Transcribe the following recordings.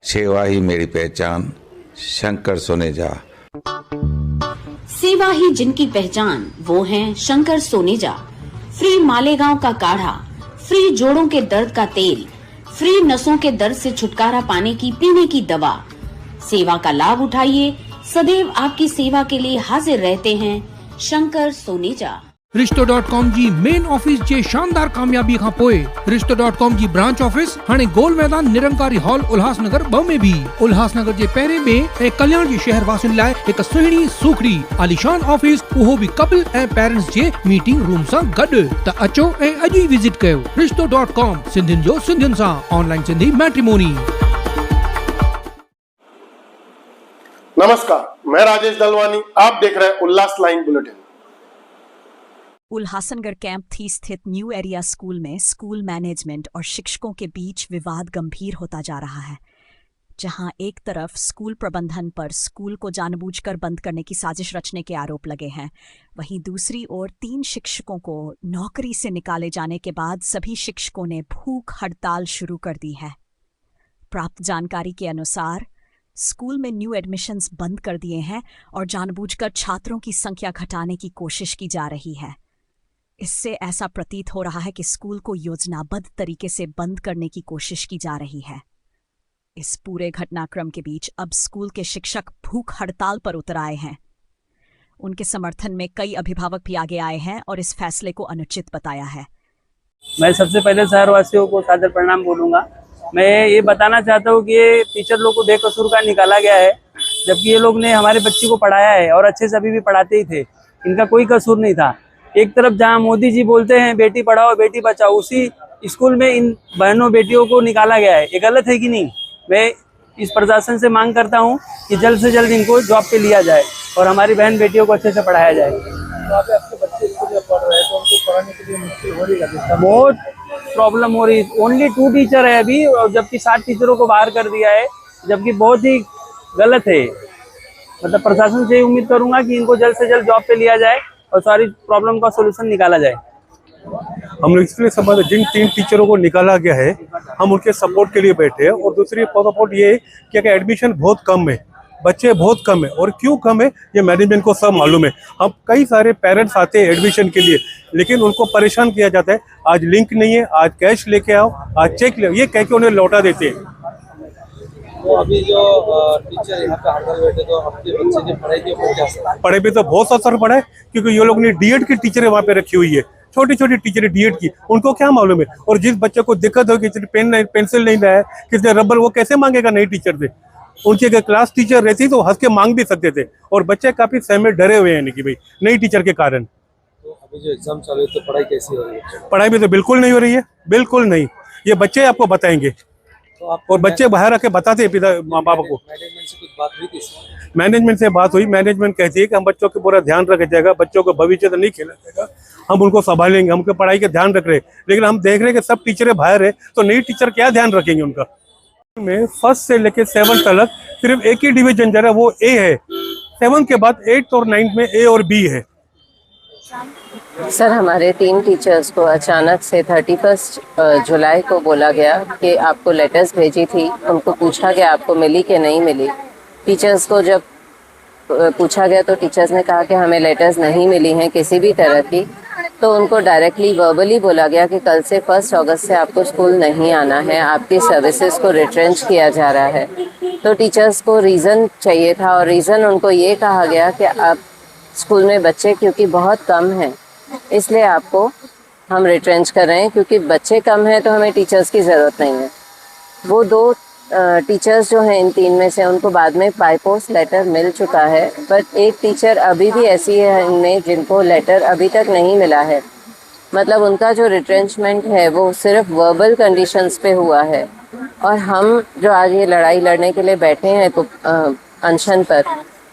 सेवा ही मेरी पहचान, शंकर सोनेजा। सेवा ही जिनकी पहचान, वो हैं शंकर सोनेजा। फ्री मालेगांव का काढ़ा, फ्री जोड़ों के दर्द का तेल, फ्री नसों के दर्द से छुटकारा पाने की पीने की दवा। सेवा का लाभ उठाइए, सदैव आपकी सेवा के लिए हाजिर रहते हैं शंकर सोनेजा। रिश्तो.com जी मेन ऑफिस जे शानदार कामयाबी खां पोइ रिश्तो.com जी ब्रांच ऑफिस हाणे गोल मैदान निरंकारी हॉल उल्हासनगर 2 में भी उल्हासनगर जे पहिरें में ऐं कल्याण जी शहर वासियुनि लाइ हिक सुहिणी सूखड़ी आलीशान ऑफिस, उहो भी कपल ऐं पेरेंट्स जे मीटिंग रूम सां गॾु। त अचो ऐं अॼु ई विजिट कयो रिश्तो.com, सिंधियुनि जो सिंधियुनि सां ऑनलाइन सिंधी मैट्रिमोनी। नमस्कार, मैं राजेश दलवानी, आप देख रहे हैं उल्लास लाइन बुलेटिन। उल्हासनगर कैंप थी स्थित न्यू एरिया स्कूल में स्कूल मैनेजमेंट और शिक्षकों के बीच विवाद गंभीर होता जा रहा है। जहां एक तरफ स्कूल प्रबंधन पर स्कूल को जानबूझकर बंद करने की साजिश रचने के आरोप लगे हैं, वहीं दूसरी ओर 3 शिक्षकों को नौकरी से निकाले जाने के बाद सभी शिक्षकों ने भूख हड़ताल शुरू कर दी है। प्राप्त जानकारी के अनुसार स्कूल में न्यू एडमिशन्स बंद कर दिए हैं और जानबूझकर छात्रों की संख्या घटाने की कोशिश की जा रही है। इससे ऐसा प्रतीत हो रहा है कि स्कूल को योजनाबद्ध तरीके से बंद करने की कोशिश की जा रही है। इस पूरे घटनाक्रम के बीच अब स्कूल के शिक्षक भूख हड़ताल पर उतर आए हैं। उनके समर्थन में कई अभिभावक भी आगे आए हैं और इस फैसले को अनुचित बताया है। मैं सबसे पहले शहरवासियों को सादर प्रणाम बोलूँगा। मैं ये बताना चाहता हूँ कि ये टीचर लोग को बेकसूर का निकाला गया है, जबकि ये लोग ने हमारे बच्चे को पढ़ाया है और अच्छे से अभी भी पढ़ाते ही थे। इनका कोई कसूर नहीं था। एक तरफ जहाँ मोदी जी बोलते हैं बेटी पढ़ाओ बेटी बचाओ, उसी स्कूल में इन बहनों बेटियों को निकाला गया है। ये गलत है कि नहीं? मैं इस प्रशासन से मांग करता हूँ कि जल्द से जल्द इनको जॉब पे लिया जाए और हमारी बहन बेटियों को अच्छे से पढ़ाया जाए। आपके बच्चे स्कूल में पढ़ रहे हैं तो उनको पढ़ाने के लिए मुश्किल हो रही है, बहुत प्रॉब्लम हो रही। ओनली 2 टीचर है अभी, और जबकि 7 टीचरों को बाहर कर दिया है, जबकि बहुत ही गलत है। मतलब प्रशासन से उम्मीद करूंगा कि इनको जल्द से जल्द जॉब पे लिया जाए और सारी प्रॉब्लम का सोल्यूशन निकाला जाए। हम लोग इसलिए संबंध जिन 3 टीचरों को निकाला गया है, हम उनके सपोर्ट के लिए बैठे हैं। और दूसरी सपोर्ट ये है कि एडमिशन बहुत कम है, बच्चे बहुत कम है। और क्यों कम है ये मैनेजमेंट को सब मालूम है। हम कई सारे पेरेंट्स आते हैं एडमिशन के लिए, लेकिन उनको परेशान किया जाता है। आज लिंक नहीं है, आज कैश लेके आओ, आज चेक ले, ये कह के उन्हें लौटा देते हैं। तो अभी जो टीचर यहाँ पे हड़ताल बैठे तो आपके बच्चे की पढ़ाई के ऊपर क्या असर? पढ़ाई पे तो बहुत असर पड़ा है, क्योंकि ये लोग ने डीएड की टीचरें वहाँ पे रखी हुई है, छोटी छोटी टीचरें डीएड की। उनको क्या मालूम है? और जिस बच्चे को दिक्कत हो कि पेंसिल नहीं लाया, किसने रबर, वो कैसे मांगेगा नई टीचर से? उनकी अगर क्लास टीचर रहती तो हंस के मांग भी सकते थे। और बच्चे काफी सहमे डरे हुए हैं कि भाई नई टीचर के कारण। तो अभी जो एग्जाम चालू है तो पढ़ाई कैसी हो रही है? पढ़ाई में तो बिल्कुल नहीं हो रही है, बिल्कुल नहीं। ये बच्चे आपको बताएंगे, तो और बच्चे बाहर आके बताते हैं पिता माँ बाप को। मैनेजमेंट से कुछ बात हुई थी? मैनेजमेंट से बात हुई, मैनेजमेंट कहती है कि हम बच्चों का पूरा ध्यान रखा जाएगा, बच्चों को भविष्य तो नहीं खेला जाएगा, हम उनको संभालेंगे, हमको पढ़ाई का ध्यान रख रहे हैं। लेकिन हम देख रहे हैं कि सब टीचरें बाहर है, तो नई टीचर क्या ध्यान रखेंगे उनका? में 1st से लेकर 7th तक सिर्फ एक ही डिवीजन जा रहा है, वो ए है। 7th के बाद 8th और 9th में ए और बी है। सर, हमारे 3 टीचर्स को अचानक से 31 जुलाई को बोला गया कि आपको लेटर्स भेजी थी, उनको पूछा गया आपको मिली कि नहीं मिली। टीचर्स को जब पूछा गया तो टीचर्स ने कहा कि हमें लेटर्स नहीं मिली हैं किसी भी तरह की। तो उनको डायरेक्टली वर्बली बोला गया कि कल से 1 अगस्त से आपको स्कूल नहीं आना है, आपकी सर्विसेज को रिट्रेंच किया जा रहा है। तो टीचर्स को रीज़न चाहिए था, और रीज़न उनको ये कहा गया कि आप स्कूल में बच्चे क्योंकि बहुत कम हैं, इसलिए आपको हम रिट्रेंच कर रहे हैं। क्योंकि बच्चे कम हैं तो हमें टीचर्स की ज़रूरत नहीं है। वो 2 टीचर्स जो हैं इन 3 में से, उनको बाद में बाय पोस्ट लेटर मिल चुका है, बट एक टीचर अभी भी ऐसी है इनमें जिनको लेटर अभी तक नहीं मिला है। मतलब उनका जो रिट्रेंचमेंट है वो सिर्फ वर्बल कंडीशंस पे हुआ है। और हम जो आज ये लड़ाई लड़ने के लिए बैठे हैं अनशन पर,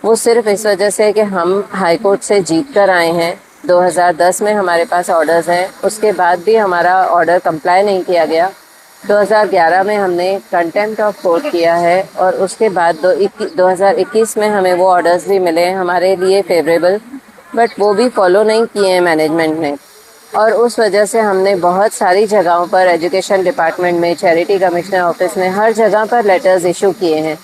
वो सिर्फ इस वजह से कि हम हाई कोर्ट से जीत कर आए हैं। 2010 में हमारे पास ऑर्डर्स हैं, उसके बाद भी हमारा ऑर्डर कंप्लाई नहीं किया गया। 2011 में हमने कंटेम्प्ट ऑफ कोर्ट किया है, और उसके बाद 2021 में हमें वो ऑर्डर्स भी मिले हैं हमारे लिए फेवरेबल, बट वो भी फॉलो नहीं किए हैं मैनेजमेंट ने। और उस वजह से हमने बहुत सारी जगहों पर एजुकेशन डिपार्टमेंट में, चैरिटी कमिश्नर ऑफिस में, हर जगह पर लेटर्स इशू किए हैं।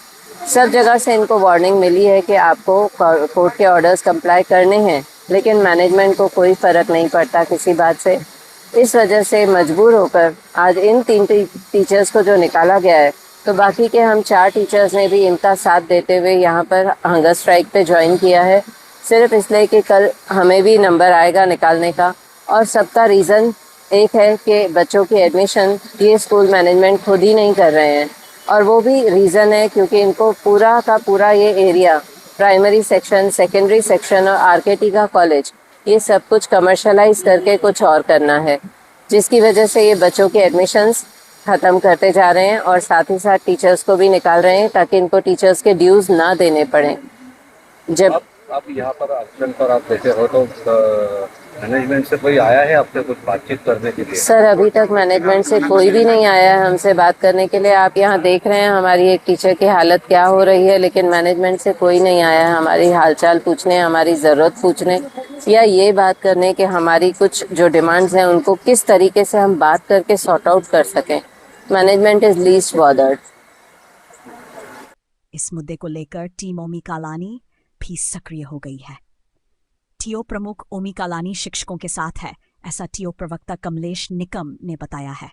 सब जगह से इनको वार्निंग मिली है कि आपको कोर्ट के ऑर्डर्स कंप्लाई करने हैं, लेकिन मैनेजमेंट को कोई फ़र्क नहीं पड़ता किसी बात से। इस वजह से मजबूर होकर आज इन 3 टीचर्स को जो निकाला गया है, तो बाकी के हम 4 टीचर्स ने भी इनका साथ देते हुए यहाँ पर हंगर स्ट्राइक पे ज्वाइन किया है, सिर्फ इसलिए कि कल हमें भी नंबर आएगा निकालने का। और सबका रीज़न एक है कि बच्चों की एडमिशन ये स्कूल मैनेजमेंट खुद ही नहीं कर रहे हैं, और वो भी रीज़न है क्योंकि इनको पूरा का पूरा ये area, primary section, secondary section और आरकेटी का कॉलेज, ये सब कुछ कमर्शलाइज करके कुछ और करना है, जिसकी वजह से ये बच्चों के एडमिशन्स ख़त्म करते जा रहे हैं और साथ ही साथ टीचर्स को भी निकाल रहे हैं ताकि इनको टीचर्स के ड्यूज़ ना देने पड़े। जब आप यहाँ पर आश्रम पर आप बैठे हो तो मैनेजमेंट से कोई आया है आपसे कुछ बातचीत करने के लिए? सर, अभी तक मैनेजमेंट से कोई भी नहीं आया है हमसे बात करने के लिए। आप यहाँ देख रहे हैं हमारी एक टीचर की हालत क्या हो रही है, लेकिन मैनेजमेंट से कोई नहीं आया है हमारी हालचाल पूछने, हमारी ज़रूरत पूछने, या ये बात करने कि हमारी कुछ जो डिमांड्स हैं उनको किस तरीके से हम बात करके सॉर्ट आउट कर सकें। Management is least bothered. इस मुद्दे को लेकर टीम ओमी कालानी भी सक्रिय हो गई है। टीओ प्रमुख ओमी कालानी शिक्षकों के साथ है, ऐसा टीओ प्रवक्ता कमलेश निकम ने बताया है।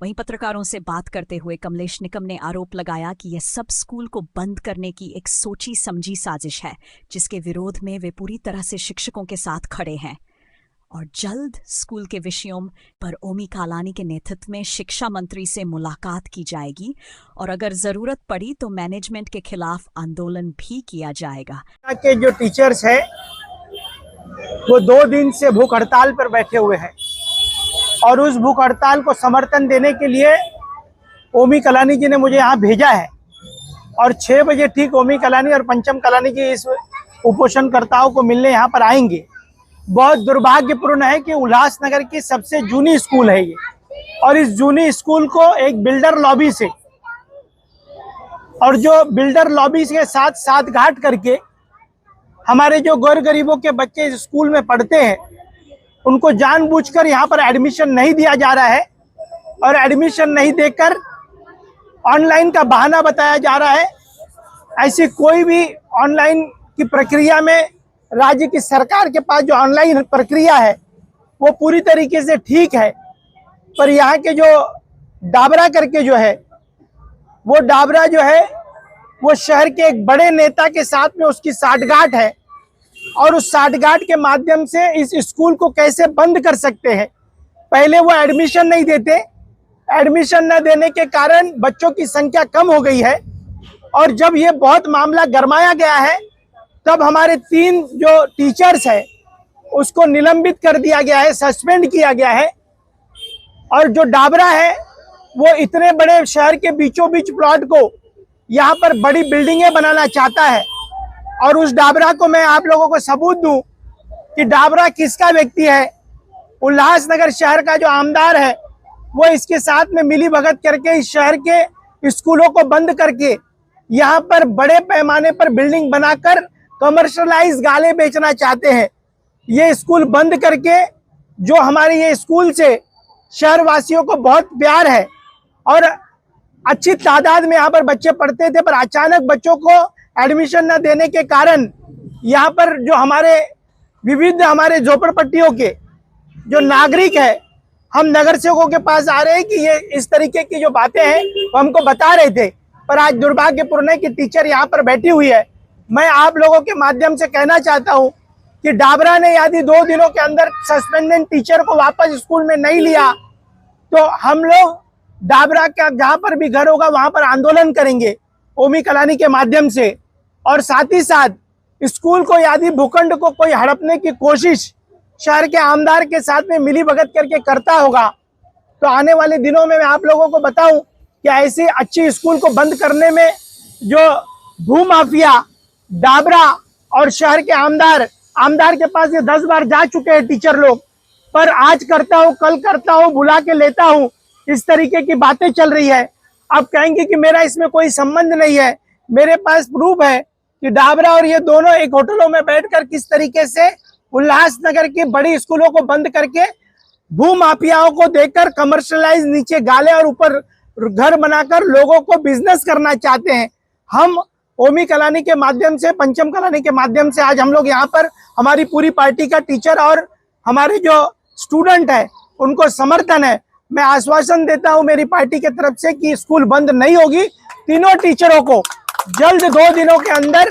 वहीं पत्रकारों से बात करते हुए कमलेश निकम ने आरोप लगाया कि यह सब स्कूल को बंद करने की एक सोची समझी साजिश है, जिसके विरोध में वे पूरी तरह से शिक्षकों के साथ खड़े हैं और जल्द स्कूल के विषयों पर ओमी कालानी के नेतृत्व में शिक्षा मंत्री से मुलाकात की जाएगी और अगर जरूरत पड़ी तो मैनेजमेंट के खिलाफ आंदोलन भी किया जाएगा। के जो टीचर्स हैं वो 2 दिन से भूख हड़ताल पर बैठे हुए हैं और उस भूख हड़ताल को समर्थन देने के लिए ओमी कलानी जी ने मुझे यहाँ भेजा है और 6 बजे ठीक ओमी कलानी और पंचम कलानी जी इस उपोषणकर्ताओं को मिलने यहाँ पर आएंगे। बहुत दुर्भाग्यपूर्ण है कि उल्लासनगर की सबसे जूनी स्कूल है ये, और इस जूनी स्कूल को एक बिल्डर लॉबी से, और जो बिल्डर लॉबी के साथ साठगांठ करके हमारे जो गौर गरीबों के बच्चे इस स्कूल में पढ़ते हैं उनको जानबूझकर यहाँ पर एडमिशन नहीं दिया जा रहा है और एडमिशन नहीं देकर ऑनलाइन का बहाना बताया जा रहा है। ऐसी कोई भी ऑनलाइन की प्रक्रिया में राज्य की सरकार के पास जो ऑनलाइन प्रक्रिया है वो पूरी तरीके से ठीक है, पर यहाँ के जो डाबरा करके जो है वो डाबरा जो है वो शहर के एक बड़े नेता के साथ में उसकी साठगांठ है और उस साठगांठ के माध्यम से इस स्कूल को कैसे बंद कर सकते हैं। पहले वो एडमिशन नहीं देते, एडमिशन न देने के कारण बच्चों की संख्या कम हो गई है और जब ये बहुत मामला गरमाया गया है तब हमारे 3 जो टीचर्स है उसको निलंबित कर दिया गया है, सस्पेंड किया गया है। और जो डाबरा है वो इतने बड़े शहर के बीचों बीच प्लॉट को यहाँ पर बड़ी बिल्डिंगें बनाना चाहता है और उस डाबरा को मैं आप लोगों को सबूत दूं कि डाबरा किसका व्यक्ति है। उल्लासनगर शहर का जो आमदार है वो इसके साथ में मिली भगत करके इस शहर के स्कूलों को बंद करके यहाँ पर बड़े पैमाने पर बिल्डिंग बनाकर कमर्शलाइज गाले बेचना चाहते हैं। ये स्कूल बंद करके जो हमारे ये स्कूल से शहर वासियों को बहुत प्यार है और अच्छी तादाद में यहाँ पर बच्चे पढ़ते थे, पर अचानक बच्चों को एडमिशन न देने के कारण यहाँ पर जो हमारे विविध हमारे झोपड़पट्टियों के जो नागरिक है, हम नगर सेवकों के पास आ रहे हैं कि ये इस तरीके की जो बातें हैं वो हमको बता रहे थे, पर आज दुर्भाग्यपूर्ण है कि टीचर यहाँ पर बैठी हुई है। मैं आप लोगों के माध्यम से कहना चाहता हूँ कि डाबरा ने यदि 2 दिनों के अंदर सस्पेंडेड टीचर को वापस स्कूल में नहीं लिया तो हम लोग डाबरा का जहाँ पर भी घर होगा वहाँ पर आंदोलन करेंगे ओमी कलानी के माध्यम से। और साथ ही साथ स्कूल को यदि भूखंड को कोई हड़पने की कोशिश शहर के आमदार के साथ में मिली भगत करके करता होगा तो आने वाले दिनों में मैं आप लोगों को बताऊं कि ऐसी अच्छी स्कूल को बंद करने में जो भूमाफिया डाबरा और शहर के आमदार के पास ये 10 बार जा चुके हैं टीचर लोग, पर आज करता हूँ कल करता हूँ बुला के लेता हूँ, इस तरीके की बातें चल रही है। अब कहेंगे कि मेरा इसमें कोई संबंध नहीं है, मेरे पास प्रूफ है कि डाबरा और ये दोनों एक होटलों में बैठकर किस तरीके से उल्लासनगर की बड़ी स्कूलों को बंद करके भू माफियाओं को देखकर कमर्शियलाइज नीचे गाले और ऊपर घर बनाकर लोगों को बिजनेस करना चाहते हैं। हम ओमी कलानी के माध्यम से, पंचम कलानी के माध्यम से आज हम लोग यहाँ पर हमारी पूरी पार्टी का टीचर और हमारे जो स्टूडेंट है उनको समर्थन है। मैं आश्वासन देता हूँ मेरी पार्टी के तरफ से कि स्कूल बंद नहीं होगी। तीनों टीचरों को जल्द 2 दिनों के अंदर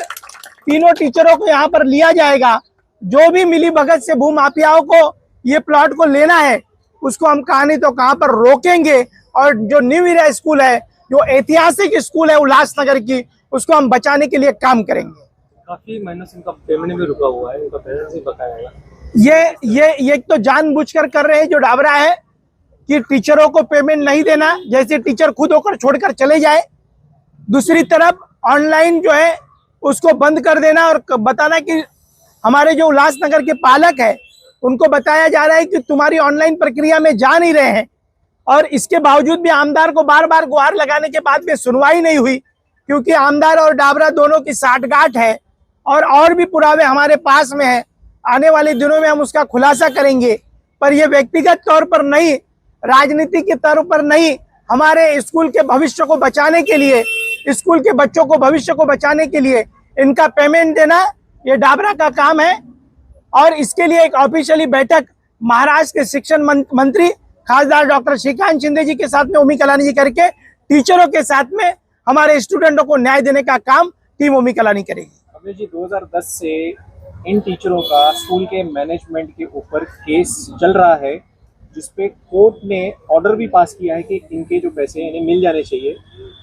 तीनों टीचरों को यहाँ पर लिया जाएगा। जो भी मिली भगत से भू माफियाओं को ये प्लॉट को लेना है उसको हम कहाँ नहीं तो कहाँ पर रोकेंगे। और जो न्यू एरिया स्कूल है, जो ऐतिहासिक स्कूल है उल्लासनगर की, उसको हम बचाने के लिए काम करेंगे। काफी महीनों से इनका पेमेंट भी रुका हुआ है, इनका बैलेंस भी बकाया है। ये तो जानबूझकर कर रहे हैं जो डाबरा है कि टीचरों को पेमेंट नहीं देना, जैसे टीचर खुद होकर छोड़कर चले जाए। दूसरी तरफ ऑनलाइन जो है उसको बंद कर देना और बताना कि हमारे जो उल्लासनगर के पालक है उनको बताया जा रहा है कि तुम्हारी ऑनलाइन प्रक्रिया में जा नहीं रहे हैं। और इसके बावजूद भी आमदार को बार बार गुहार लगाने के बाद भी सुनवाई नहीं हुई, क्योंकि आमदार और डाबरा दोनों की साठगांठ है और भी पुरावे हमारे पास में है। आने वाले दिनों में हम उसका खुलासा करेंगे, पर यह व्यक्तिगत तौर पर नहीं, राजनीति के तौर पर नहीं, हमारे स्कूल के भविष्य को बचाने के लिए, स्कूल के बच्चों को भविष्य को बचाने के लिए इनका पेमेंट देना ये डाबरा का काम है। और इसके लिए एक ऑफिशियली बैठक महाराष्ट्र के शिक्षण मंत्री खासदार डॉक्टर श्रीकांत शिंदे जी के साथ में ओमी कलानी जी करके टीचरों के साथ में हमारे स्टूडेंटों को न्याय देने का काम टीम ओमी कलानी करेगी। अभी जी 2010 से इन टीचरों का स्कूल के मैनेजमेंट के ऊपर केस चल रहा है, जिसपे कोर्ट ने ऑर्डर भी पास किया है कि इनके जो पैसे हैं इन्हें मिल जाने चाहिए,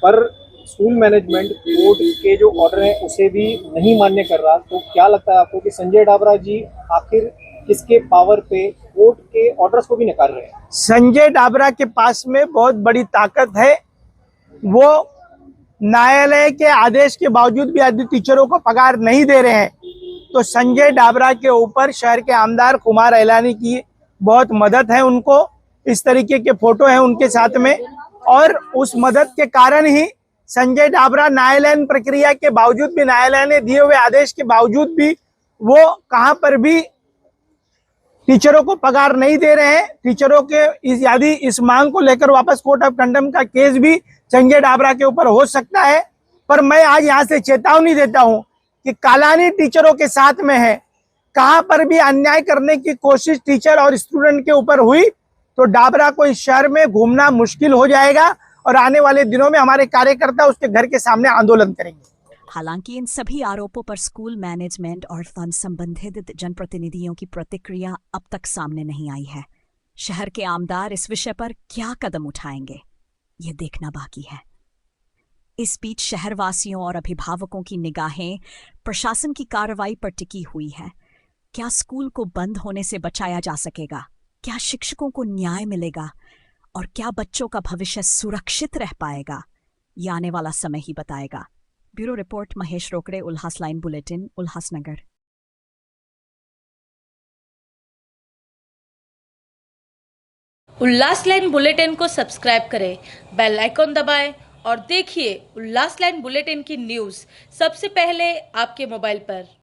पर स्कूल मैनेजमेंट कोर्ट के जो ऑर्डर है उसे भी नहीं मान्य कर रहा। तो क्या लगता है आपको कि संजय डाबरा जी आखिर किसके पावर पे कोर्ट के ऑर्डर्स को भी नकार रहे हैं? संजय डाबरा के पास में बहुत बड़ी ताकत है। वो न्यायालय के आदेश के बावजूद भी यदि टीचरों को पगार नहीं दे रहे हैं तो संजय डाबरा के ऊपर शहर के आमदार कुमार अहलानी की बहुत मदद है। उनको इस तरीके के फोटो हैं उनके साथ में, और उस मदद के कारण ही संजय डाबरा न्यायालयीन प्रक्रिया के बावजूद भी, न्यायालय ने दिए हुए आदेश के बावजूद भी वो कहां पर भी टीचरों को पगार नहीं दे रहे हैं। टीचरों के यदि इस मांग को लेकर वापस कोर्ट ऑफ कंडम का केस भी संजय डाबरा के ऊपर हो सकता है। पर मैं आज यहाँ से चेतावनी देता हूँ कि कालानी टीचरों के साथ में है। कहां पर भी अन्याय करने की कोशिश टीचर और स्टूडेंट के ऊपर हुई तो डाबरा को इस शहर में घूमना मुश्किल हो जाएगा, और आने वाले दिनों में हमारे कार्यकर्ता उसके घर के सामने आंदोलन करेंगे। हालांकि इन सभी आरोपों पर स्कूल मैनेजमेंट और संबंधित जनप्रतिनिधियों की प्रतिक्रिया अब तक सामने नहीं आई है। शहर के आमदार इस विषय पर क्या कदम उठाएंगे, ये देखना बाकी है। इस बीच शहरवासियों और अभिभावकों की निगाहें प्रशासन की कार्रवाई पर टिकी हुई है। क्या स्कूल को बंद होने से बचाया जा सकेगा? क्या शिक्षकों को न्याय मिलेगा? और क्या बच्चों का भविष्य सुरक्षित रह पाएगा? ये आने वाला समय ही बताएगा। ब्यूरो रिपोर्ट महेश रोकड़े, उल्हास लाइन बुलेटिन, उल्हासनगर। उल्लास लाइन बुलेटिन को सब्सक्राइब करें, बेल आइकॉन दबाएं और देखिए उल्लास लाइन बुलेटिन की न्यूज़ सबसे पहले आपके मोबाइल पर।